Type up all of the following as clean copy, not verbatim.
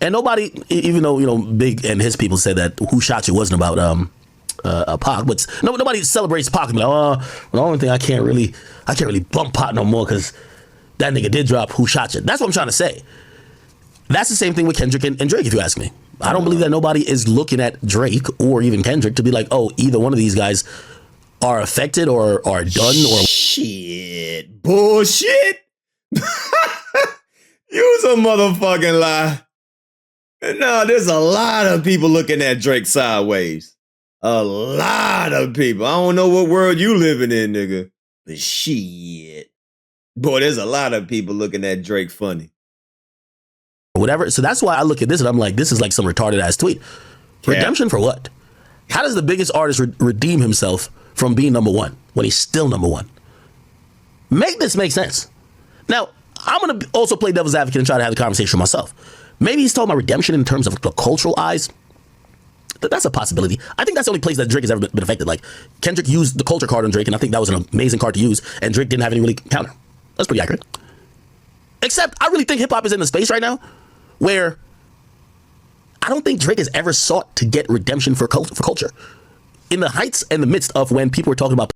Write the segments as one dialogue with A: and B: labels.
A: And nobody, even though Big and his people said that "Who Shot You" wasn't about Pac, but nobody celebrates Pac and be like, oh, the only thing I can't really bump Pac no more because that nigga did drop "Who Shot You." That's what I'm trying to say. That's the same thing with Kendrick and Drake, if you ask me. I don't believe that nobody is looking at Drake or even Kendrick to be like, oh, either one of these guys are affected or are done or
B: shit. Bullshit. Use a motherfucking lie. No, there's a lot of people looking at Drake sideways. A lot of people. I don't know what world you living in, nigga. But shit. Boy, there's a lot of people looking at Drake funny.
A: Whatever. So that's why I look at this and I'm like, this is like some retarded ass tweet. Redemption for what? How does the biggest artist redeem himself from being number one when he's still number one? Make this make sense. Now, I'm going to also play devil's advocate and try to have the conversation myself. Maybe he's talking about redemption in terms of the cultural eyes. That's a possibility. I think that's the only place that Drake has ever been affected. Like, Kendrick used the culture card on Drake, and I think that was an amazing card to use, and Drake didn't have any really counter. That's pretty accurate. Except, I really think hip-hop is in the space right now where I don't think Drake has ever sought to get redemption for culture. In the heights and the midst of when people were talking about.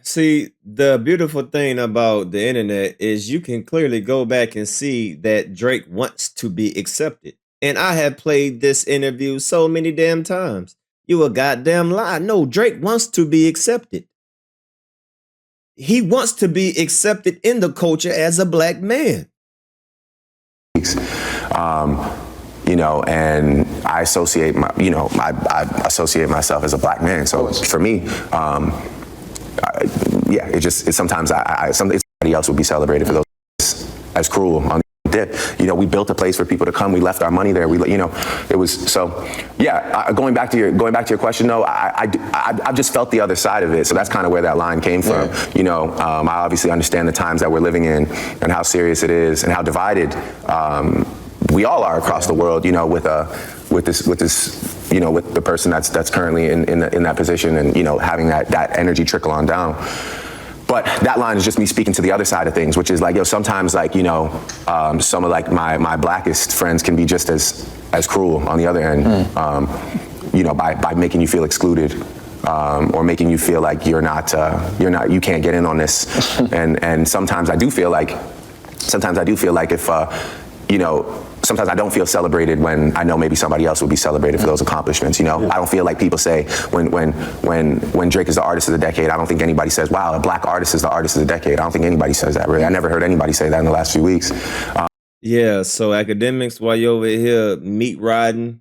B: See, the beautiful thing about the internet is you can clearly go back and see that Drake wants to be accepted. And I have played this interview so many damn times. You a goddamn lie. No, Drake wants to be accepted. He wants to be accepted in the culture as a black man.
C: And I associate I associate myself as a black man. So for me, sometimes somebody else would be celebrated for those as cruel on the dip. We built a place for people to come. We left our money there. It was so. Yeah, going back to your question though, I've just felt the other side of it. So that's kind of where that line came from. Yeah. I obviously understand the times that we're living in and how serious it is and how divided we all are across the world. With the person that's currently in that position and having that energy trickle on down. But that line is just me speaking to the other side of things, which is like, sometimes some of like my blackest friends can be just as cruel on the other end, by making you feel excluded, or making you feel like you can't get in on this. And sometimes I do feel like if, sometimes I don't feel celebrated when I know maybe somebody else would be celebrated for those accomplishments. I don't feel like people say when Drake is the artist of the decade, I don't think anybody says, wow, a black artist is the artist of the decade. I don't think anybody says that, really. I never heard anybody say that in the last few weeks.
B: Yeah, so Akademiks, while you're over here meat riding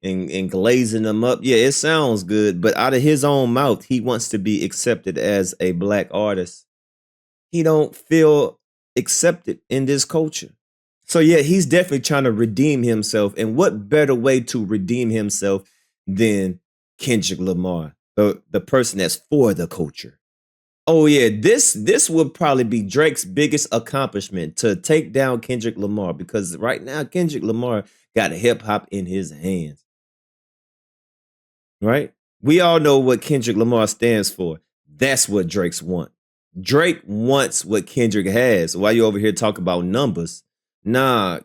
B: and glazing them up, yeah, it sounds good, but out of his own mouth, he wants to be accepted as a black artist. He don't feel accepted in this culture. So yeah, he's definitely trying to redeem himself. And what better way to redeem himself than Kendrick Lamar, the person that's for the culture? Oh yeah, this would probably be Drake's biggest accomplishment, to take down Kendrick Lamar, because right now Kendrick Lamar got hip hop in his hands. Right? We all know what Kendrick Lamar stands for. That's what Drake's want. Drake wants what Kendrick has. While you over here talk about numbers, nah,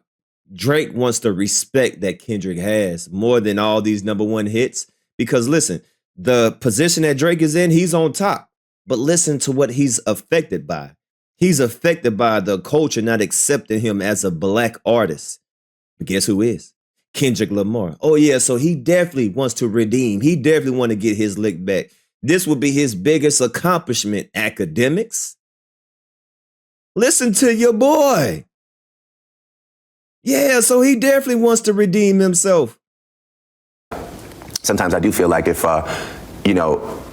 B: Drake wants the respect that Kendrick has more than all these number one hits. Because listen, the position that Drake is in, he's on top. But listen to what he's affected by. He's affected by the culture not accepting him as a black artist. But guess who is? Kendrick Lamar. Oh yeah, so he definitely wants to redeem. He definitely want to get his lick back. This would be his biggest accomplishment, Akademiks. Listen to your boy. Yeah, so he definitely wants to redeem himself.
C: Sometimes I do feel like if,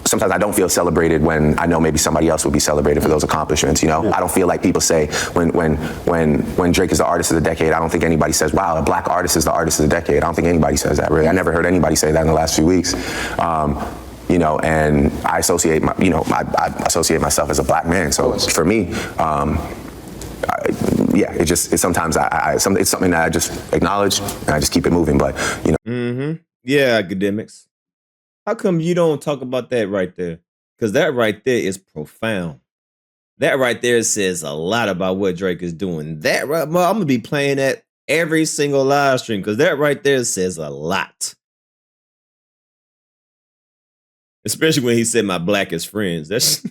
C: sometimes I don't feel celebrated when I know maybe somebody else would be celebrated for those accomplishments. I don't feel like people say when Drake is the artist of the decade, I don't think anybody says, wow, a black artist is the artist of the decade. I don't think anybody says that, really. I never heard anybody say that in the last few weeks. And I associate myself as a black man. So for me, it's sometimes it's something that I just acknowledge and I just keep it moving. But
B: Yeah, Akademiks. How come you don't talk about that right there? Because that right there is profound. That right there says a lot about what Drake is doing. That right, well, I'm gonna be playing that every single live stream because that right there says a lot. Especially when he said my blackest friends. That's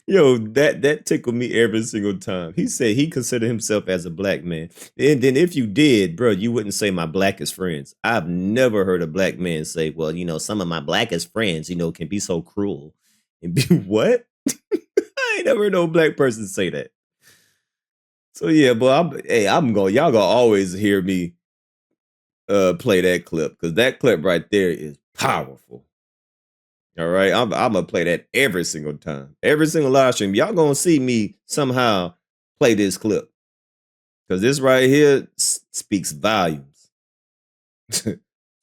B: yo, that tickled me every single time. He said he considered himself as a black man. And then if you did, bro, you wouldn't say my blackest friends. I've never heard a black man say, well, some of my blackest friends, can be so cruel. And be what? I ain't never heard no black person say that. So yeah, but y'all gonna always hear me play that clip because that clip right there is powerful. All right, I'm gonna play that every single time, every single live stream. Y'all gonna see me somehow play this clip because this right here speaks volumes. This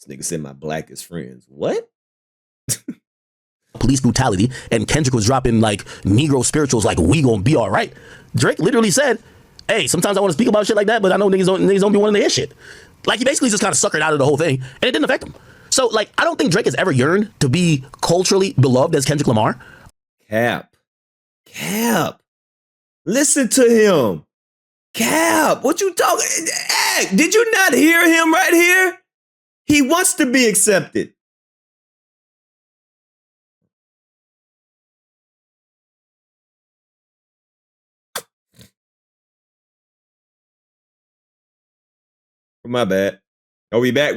B: nigga said my blackest friends. What?
A: Police brutality, and Kendrick was dropping like Negro spirituals, like we gonna be all right. Drake literally said, "Hey, sometimes I want to speak about shit like that, but I know niggas don't be wanting to hear shit." Like he basically just kind of suckered out of the whole thing, and it didn't affect him. So, like, I don't think Drake has ever yearned to be culturally beloved as Kendrick Lamar.
B: Cap. Listen to him. Cap, what you talking? Hey, did you not hear him right here? He wants to be accepted. My bad. Oh, we back. I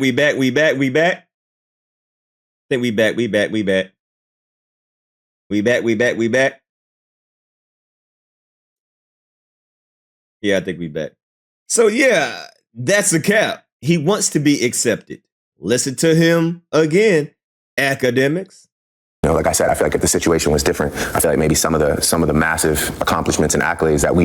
B: think we back. Yeah, I think we back. So yeah, that's a cap. He wants to be accepted. Listen to him again. Akademiks.
C: Like I said, I feel like if the situation was different, I feel like maybe some of the massive accomplishments and accolades that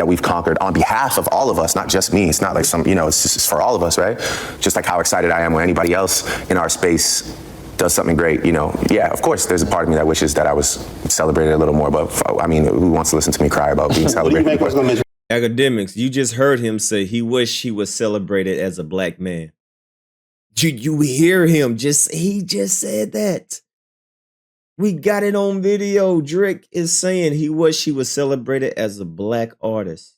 C: we've conquered on behalf of all of us, not just me. It's not like it's just for all of us, right? Just like how excited I am when anybody else in our space does something great, Yeah, of course, there's a part of me that wishes that I was celebrated a little more, but I mean, who wants to listen to me cry about being celebrated?
B: Akademiks, you just heard him say he wished he was celebrated as a black man. You hear him he just said that. We got it on video. Drake is saying he wished he was celebrated as a black artist.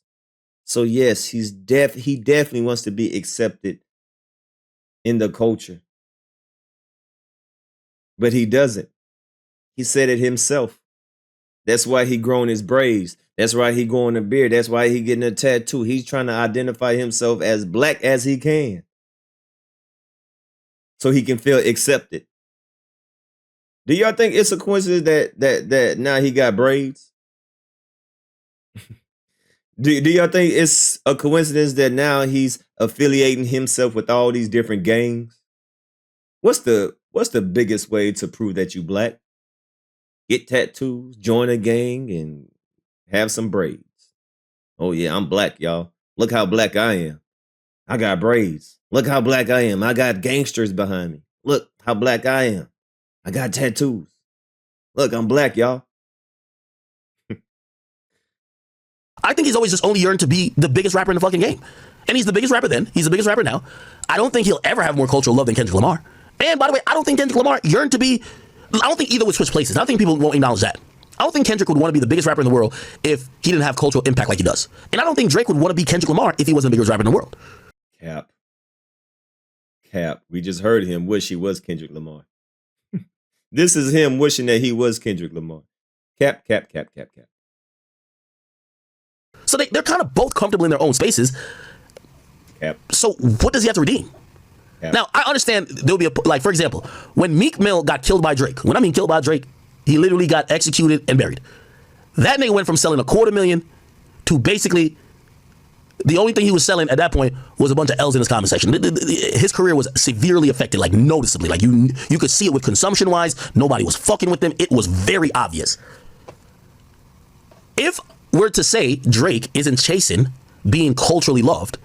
B: So yes, he definitely wants to be accepted in the culture. But he doesn't. He said it himself. That's why he grown his braids. That's why he growing a beard. That's why he getting a tattoo. He's trying to identify himself as black as he can. So he can feel accepted. Do y'all think it's a coincidence that now he got braids? Do y'all think it's a coincidence that now he's affiliating himself with all these different gangs? What's the biggest way to prove that you black? Get tattoos, join a gang, and have some braids. Oh yeah, I'm black, y'all. Look how black I am. I got braids. Look how black I am. I got gangsters behind me. Look how black I am. I got tattoos. Look, I'm black, y'all.
A: I think he's always just only yearned to be the biggest rapper in the fucking game. And he's the biggest rapper then. He's the biggest rapper now. I don't think he'll ever have more cultural love than Kendrick Lamar. And by the way, I don't think Kendrick Lamar yearned to be... I don't think either would switch places. I don't think people won't acknowledge that. I don't think Kendrick would want to be the biggest rapper in the world if he didn't have cultural impact like he does. And I don't think Drake would want to be Kendrick Lamar if he wasn't the biggest rapper in the world.
B: Cap. We just heard him wish he was Kendrick Lamar. This is him wishing that he was Kendrick Lamar. Cap.
A: So they're kind of both comfortable in their own spaces.
B: Cap.
A: So what does he have to redeem?
B: Cap.
A: Now, I understand there'll be like, for example, when Meek Mill got killed by Drake, when I mean killed by Drake, he literally got executed and buried. That nigga went from selling $250,000 to basically the only thing he was selling at that point was a bunch of L's in his comment section. His career was severely affected, like noticeably. Like you could see it with consumption-wise. Nobody was fucking with him. It was very obvious. If we're to say Drake isn't chasing being culturally loved,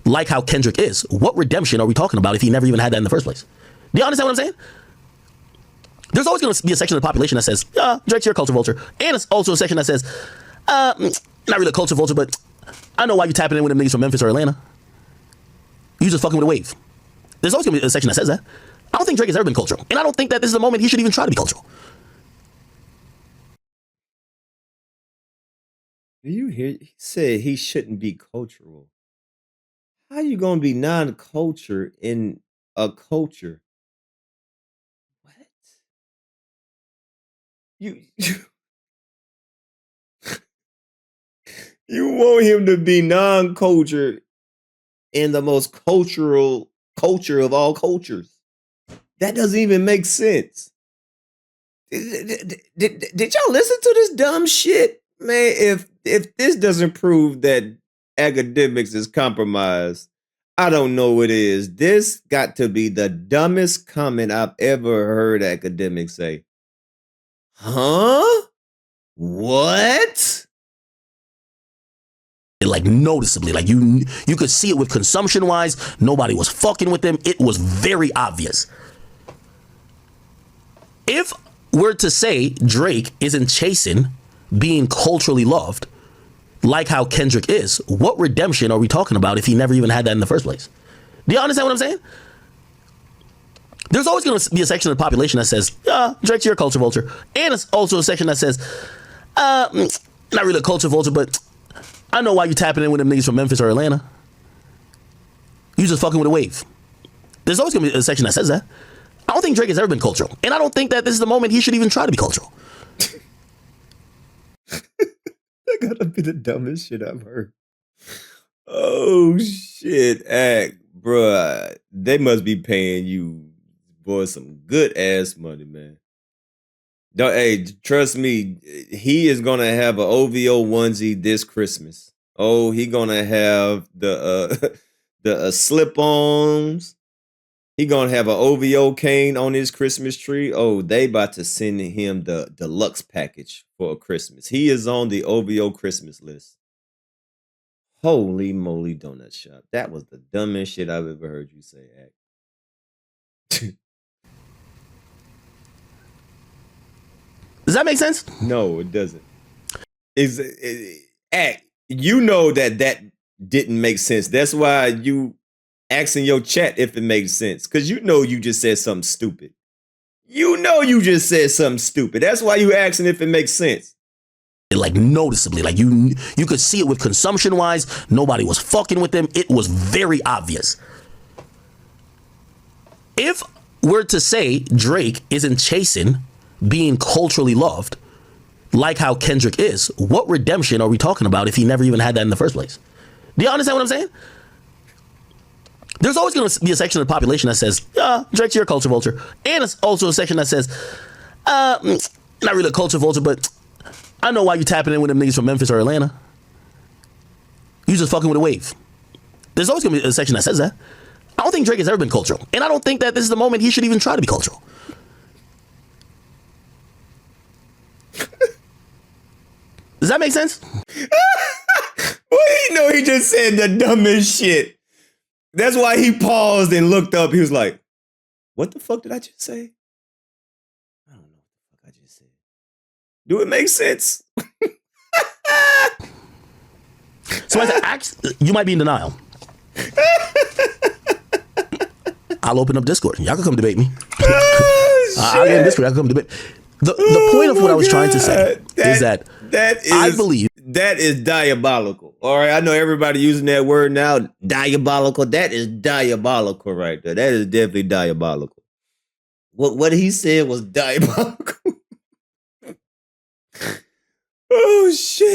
A: like how Kendrick is, what redemption are we talking about if he never even had that in the first place? Do you understand what I'm saying? There's always going to be a section of the population that says, Drake's your culture vulture. And it's also a section that says, not really a culture vulture, but I know why you tapping in with them niggas from Memphis or Atlanta. You just fucking with a wave. There's always going to be a section that says that. I don't think Drake has ever been cultural. And I don't think that this is the moment he should even try to be cultural.
B: Do you hear? He said he shouldn't be cultural. How you gonna be non-culture in a culture? What? You you want him to be non-culture in the most cultural culture of all cultures? That doesn't even make sense. Did y'all listen to this dumb shit? Man, if this doesn't prove that academics is compromised, I don't know what is. This got to be the dumbest comment I've ever heard academics say. Huh? What?
A: Like noticeably, like you could see it with consumption wise. Nobody was fucking with them. It was very obvious. If we're to say Drake isn't chasing being culturally loved, like how Kendrick is, what redemption are we talking about if he never even had that in the first place? Do you understand what I'm saying? There's always going to be a section of the population that says, yeah, Drake's your culture vulture. And it's also a section that says, not really a culture vulture, but I know why you tapping in with them niggas from Memphis or Atlanta. You just fucking with a wave. There's always going to be a section that says that. I don't think Drake has ever been cultural. And I don't think that this is the moment he should even try to be cultural.
B: That gotta be the dumbest shit I've heard. Oh shit, Act, bruh. They must be paying you, boy, some good ass money, man. Don't, hey, trust me, he is gonna have an OVO onesie this Christmas. Oh, he gonna have the the slip-ons. He gonna have an OVO cane on his Christmas tree. Oh, they about to send him the deluxe package for Christmas. He is on the OVO Christmas list. Holy moly donut shop. That was the dumbest shit I've ever heard you say, Act.
A: Does that make sense?
B: No, it doesn't. Act, you know that didn't make sense. That's why you asking your chat if it makes sense. Because you know you just said something stupid. You know you just said something stupid. That's why you asking if it makes sense.
A: Like noticeably, like you could see it with consumption wise. Nobody was fucking with them. It was very obvious. If we're to say Drake isn't chasing being culturally loved, like how Kendrick is, what redemption are we talking about if he never even had that in the first place? Do you understand what I'm saying? There's always going to be a section of the population that says, yeah, Drake's your culture vulture. And it's also a section that says, not really a culture vulture, but I know why you tapping in with them niggas from Memphis or Atlanta. You just fucking with a wave. There's always going to be a section that says that. I don't think Drake has ever been cultural. And I don't think that this is the moment he should even try to be cultural. Does that make sense?
B: Well, you know he just said the dumbest shit. That's why he paused and looked up. He was like, what the fuck did I just say? I don't know what the fuck I just said. Do it make sense?
A: So I said, you might be in denial. I'll open up Discord. Y'all can come debate me. I'll get in Discord. Y'all can come debate. The point of what I was trying to say is that I believe
B: that is diabolical. All right, I know everybody using that word now. Diabolical. That is diabolical right there. That is definitely diabolical. What he said was diabolical. Oh shit.